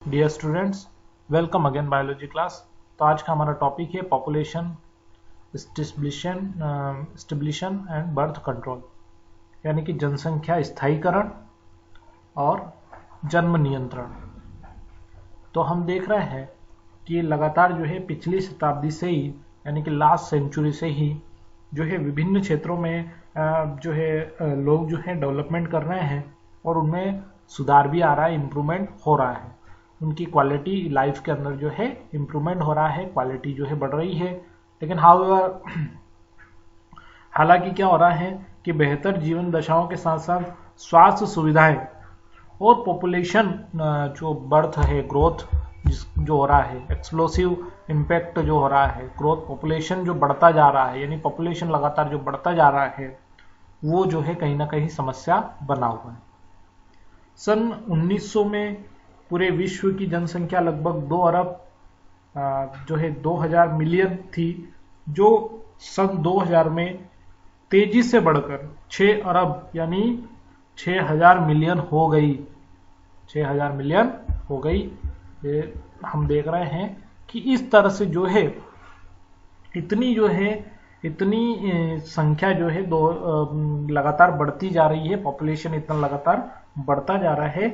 Dear students, welcome again biology class. तो आज का हमारा टॉपिक है population stabilisation and birth control, यानी कि जनसंख्या स्थायीकरण और जन्म नियंत्रण। तो हम देख रहे हैं कि लगातार जो है पिछली शताब्दी से ही, यानी कि लास्ट सेंचुरी से ही जो है विभिन्न क्षेत्रों में जो है लोग जो है डेवलपमेंट कर रहे हैं और उनमें सुधार भी आ रहा है, इम्प्रूवमेंट हो रहा है। उनकी क्वालिटी लाइफ के अंदर जो है इम्प्रूवमेंट हो रहा है, क्वालिटी जो है बढ़ रही है। लेकिन हालांकि क्या हो रहा है कि बेहतर जीवन दशाओं के साथ साथ स्वास्थ्य सुविधाएं और पॉपुलेशन जो बर्थ है, ग्रोथ जो हो रहा है, एक्सप्लोसिव इम्पैक्ट जो हो रहा है, ग्रोथ पॉपुलेशन जो बढ़ता जा रहा है, यानी पॉपुलेशन लगातार जो बढ़ता जा रहा है, वो जो है कहीं ना कहीं समस्या बना हुआ है। सन 1900 में पूरे विश्व की जनसंख्या लगभग 2 अरब जो है 2000 मिलियन थी, जो सन 2000 में तेजी से बढ़कर 6 अरब यानी 6000 मिलियन हो गई। 6000 मिलियन हो गई। ये हम देख रहे हैं कि इस तरह से जो है इतनी संख्या जो है लगातार बढ़ती जा रही है, पॉपुलेशन इतना लगातार बढ़ता जा रहा है।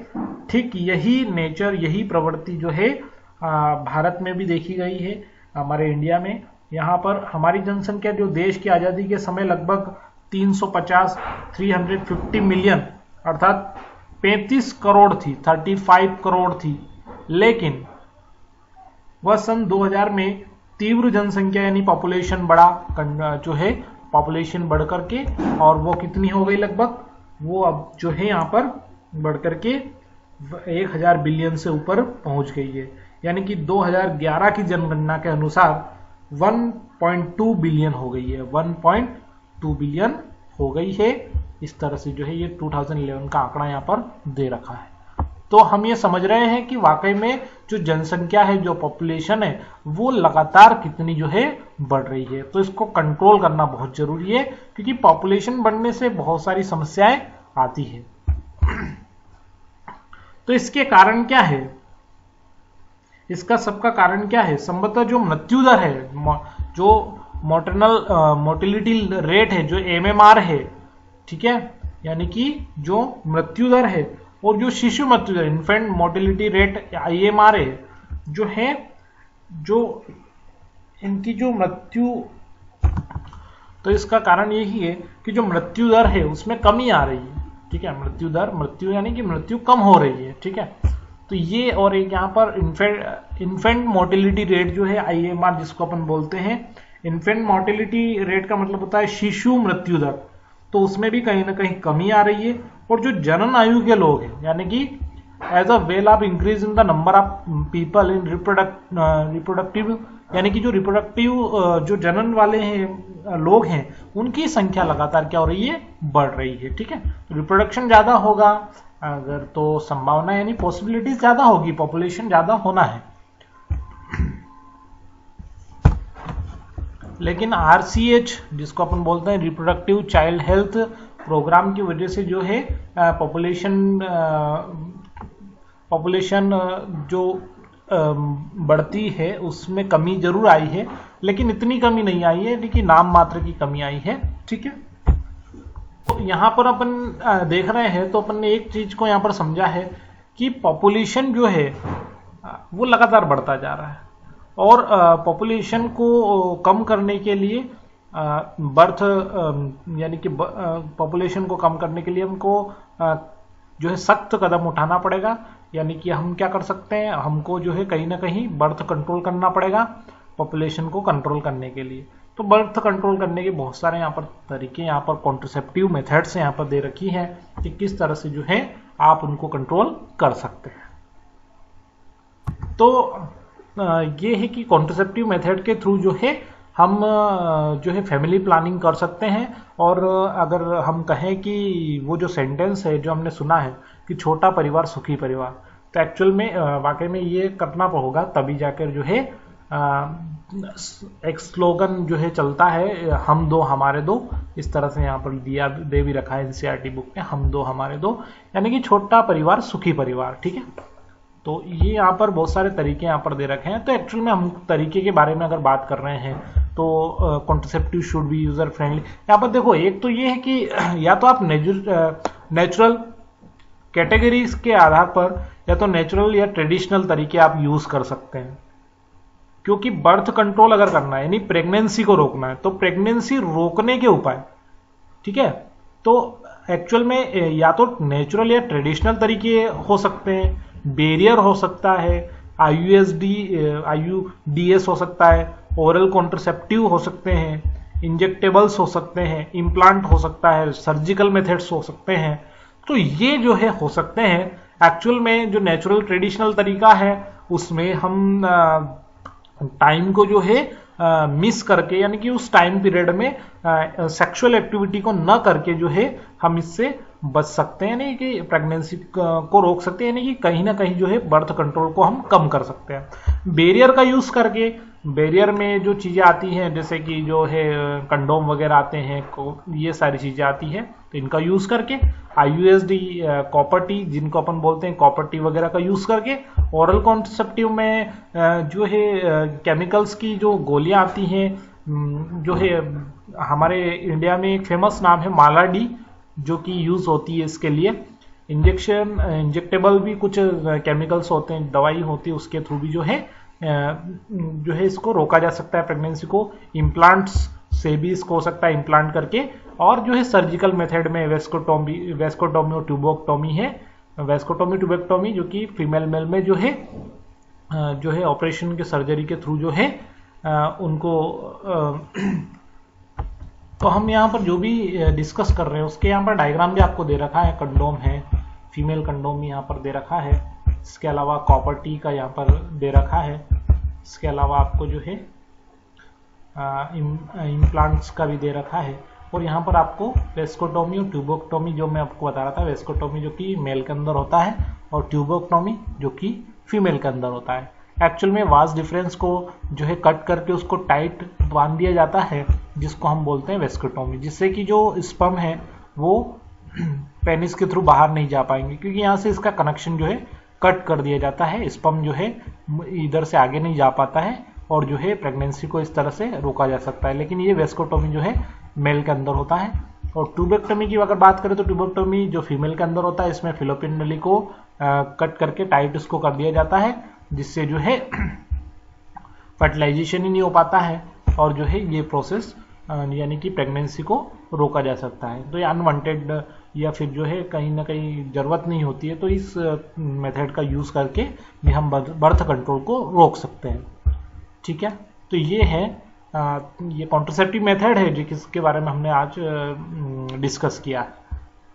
ठीक यही नेचर, यही प्रवृत्ति जो है भारत में भी देखी गई है, हमारे इंडिया में। यहाँ पर हमारी जनसंख्या जो देश की आज़ादी के समय लगभग 350 मिलियन अर्थात 35 करोड़ थी, 35 करोड़ थी। लेकिन वह सन 2000 में तीव्र जनसंख्या यानी पॉपुलेशन बढ़ा, जो है पॉपुलेशन बढ़ करके, और वो कितनी हो गई लगभग, वो अब जो है यहाँ पर बढ़ करके 1000 बिलियन से ऊपर पहुंच गई है। यानी कि 2011 की जनगणना के अनुसार 1.2 बिलियन हो गई है, 1.2 बिलियन हो गई है। इस तरह से जो है ये 2011 का आंकड़ा यहाँ पर दे रखा है। तो हम ये समझ रहे हैं कि वाकई में जो जनसंख्या है, जो पॉपुलेशन है, वो लगातार कितनी जो है बढ़ रही है। तो इसको कंट्रोल करना बहुत जरूरी है, क्योंकि पॉपुलेशन बढ़ने से बहुत सारी समस्याएं आती है। तो इसके कारण क्या है, इसका सबका कारण क्या है? संभवतः जो मृत्यु दर है, जो मोटरनल मोर्टिलिटी रेट है, जो एमएमआर है, ठीक है, यानी कि जो मृत्यु दर है, और जो शिशु मृत्यु दर, इन्फेंट मोर्टिलिटी रेट आईएमआर है, जो है, जो इनकी जो मृत्यु, तो इसका कारण यही है कि जो मृत्यु दर है उसमें कमी आ रही है। ठीक है, मृत्यु यानी कि मृत्यु कम हो रही है। ठीक है, तो ये, और एक यहाँ पर इन्फेंट मोर्टिलिटी रेट जो है आईएमआर जिसको अपन बोलते हैं, इन्फेंट मोर्टिलिटी रेट का मतलब होता है शिशु मृत्यु दर, तो उसमें भी कहीं ना कहीं कमी आ रही है। और जो जनन आयु के लोग हैं, यानी कि as a well of increase in the number of people in reproductive, यानी कि जो रिप्रोडक्टिव जो जनन वाले हैं लोग हैं, उनकी संख्या लगातार क्या हो रही है, बढ़ रही है। ठीक है, तो रिप्रोडक्शन ज्यादा होगा अगर, तो संभावना यानी पॉसिबिलिटीज ज्यादा होगी, पॉपुलेशन ज्यादा होना है। लेकिन आरसीएच जिसको अपन बोलते हैं रिप्रोडक्टिव चाइल्ड हेल्थ प्रोग्राम की वजह से जो है पॉपुलेशन जो बढ़ती है उसमें कमी जरूर आई है, लेकिन इतनी कमी नहीं आई है, लेकिन नाम मात्र की कमी आई है। ठीक है, तो यहाँ पर अपन देख रहे हैं, तो अपन ने एक चीज को यहाँ पर समझा है कि पॉपुलेशन जो है वो लगातार बढ़ता जा रहा है, और पॉपुलेशन को कम करने के लिए बर्थ यानी कि पॉपुलेशन को कम करने के लिए हमको जो है सख्त कदम उठाना पड़ेगा। यानी कि हम क्या कर सकते हैं, हमको जो है कहीं ना कहीं बर्थ कंट्रोल करना पड़ेगा पॉपुलेशन को कंट्रोल करने के लिए। तो बर्थ कंट्रोल करने के बहुत सारे यहाँ पर तरीके, यहाँ पर कॉन्ट्रासेप्टिव मेथड्स यहाँ पर दे रखी है कि किस तरह से जो है आप उनको कंट्रोल कर सकते हैं। तो ये है कि कॉन्ट्रासेप्टिव मेथड के थ्रू जो है हम जो है फैमिली प्लानिंग कर सकते हैं। और अगर हम कहें कि वो जो सेंटेंस है जो हमने सुना है कि छोटा परिवार सुखी परिवार, तो एक्चुअल में वाकई में ये करना होगा, तभी जाकर जो है एक स्लोगन जो है चलता है, हम दो हमारे दो, इस तरह से यहाँ पर दिया दे भी रखा है एनसीईआरटी बुक में, हम दो हमारे दो, यानी कि छोटा परिवार सुखी परिवार। ठीक है, तो ये यहाँ पर बहुत सारे तरीके यहाँ पर दे रखे हैं। तो एक्चुअल में हम तरीके के बारे में अगर बात कर रहे हैं तो contraceptive should be user friendly. यहाँ पर देखो, एक तो ये है कि या तो आप नेचुरल कैटेगरीज के आधार पर या तो नेचुरल या ट्रेडिशनल तरीके आप यूज कर सकते हैं, क्योंकि बर्थ कंट्रोल अगर करना है यानी प्रेगनेंसी को रोकना है तो प्रेगनेंसी रोकने के उपाय, ठीक है, तो एक्चुअल में या तो नेचुरल या ट्रेडिशनल तरीके हो सकते हैं, बैरियर हो सकता है, आईयूडीएस हो सकता है, ओरल कॉन्ट्रसेप्टिव हो सकते हैं, इंजेक्टेबल्स हो सकते हैं, इम्प्लांट हो सकता है, सर्जिकल मेथड्स हो सकते हैं। तो ये जो है हो सकते हैं। एक्चुअल में जो नेचुरल ट्रेडिशनल तरीका है उसमें हम टाइम को जो है मिस करके, यानी कि उस टाइम पीरियड में सेक्सुअल एक्टिविटी को न करके जो है हम इससे बच सकते हैं, यानी कि प्रेगनेंसी को रोक सकते हैं, यानी कि कहीं ना कहीं जो है बर्थ कंट्रोल को हम कम कर सकते हैं। बैरियर का यूज करके, बैरियर में जो चीज़ें आती हैं जैसे कि जो है कंडोम वगैरह आते हैं, ये सारी चीज़ें आती हैं, तो इनका यूज़ करके आईयूएसडी, कॉपर टी जिनको अपन बोलते हैं, कॉपर टी वगैरह का यूज़ करके, ओरल कॉन्ट्रसेप्टिव में जो है केमिकल्स की जो गोलियां आती हैं, जो है हमारे इंडिया में एक फेमस नाम है माला डी, जो कि यूज़ होती है इसके लिए। इंजेक्टेबल भी कुछ केमिकल्स होते हैं, दवाई होती है, उसके थ्रू भी जो है इसको रोका जा सकता है प्रेगनेंसी को। इम्प्लांट्स से भी इसको हो सकता है इम्प्लांट करके, और जो है सर्जिकल मेथड में वेस्कोटोमी और ट्यूबोक्टोमी है। वेस्कोटोमी ट्यूबोक्टोमी जो कि फीमेल मेल में जो है ऑपरेशन के सर्जरी के थ्रू जो है उनको तो हम यहाँ पर जो भी डिस्कस कर रहे हैं उसके यहाँ पर डायग्राम भी आपको दे रखा है। कंडोम है, फीमेल कंडोम यहाँ पर दे रखा है, इसके अलावा कॉपर टी का यहाँ पर दे रखा है, इसके अलावा आपको जो है इम्प्लांट्स का भी दे रखा है, और यहाँ पर आपको वेस्कोटोमी और ट्यूबोक्टोमी जो मैं आपको बता रहा था, वेस्कोटोमी जो कि मेल के अंदर होता है और ट्यूबोक्टोमी जो कि फीमेल के अंदर होता है। एक्चुअल में वास्ट डिफरेंस को जो है कट करके उसको टाइट बांध दिया जाता है, जिसको हम बोलते हैं वेस्कोटोमी, जिससे कि जो स्पर्म है वो पेनिस के थ्रू बाहर नहीं जा पाएंगे, क्योंकि यहाँ से इसका कनेक्शन जो है कट कर दिया जाता है, स्पर्म जो है इधर से आगे नहीं जा पाता है, और जो है प्रेगनेंसी को इस तरह से रोका जा सकता है। लेकिन ये वेस्कोटोमी जो है मेल के अंदर होता है। और ट्यूबेक्टोमी की अगर बात करें तो ट्यूबेक्टोमी जो फीमेल के अंदर होता है, इसमें फिलोपियन नली को कट करके टाइट उसको कर दिया जाता है, जिससे जो है फर्टिलाइजेशन ही नहीं हो पाता है, और जो है ये प्रोसेस यानी कि प्रेगनेंसी को रोका जा सकता है। तो ये अनवांटेड या फिर जो है कहीं ना कहीं ज़रूरत नहीं होती है, तो इस मेथड का यूज़ करके भी हम बर्थ कंट्रोल को रोक सकते हैं। ठीक है, तो ये है ये कॉन्ट्रसेप्टिव मेथड है जिसके बारे में हमने आज डिस्कस किया।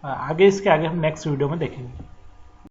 आगे इसके आगे हम नेक्स्ट वीडियो में देखेंगे।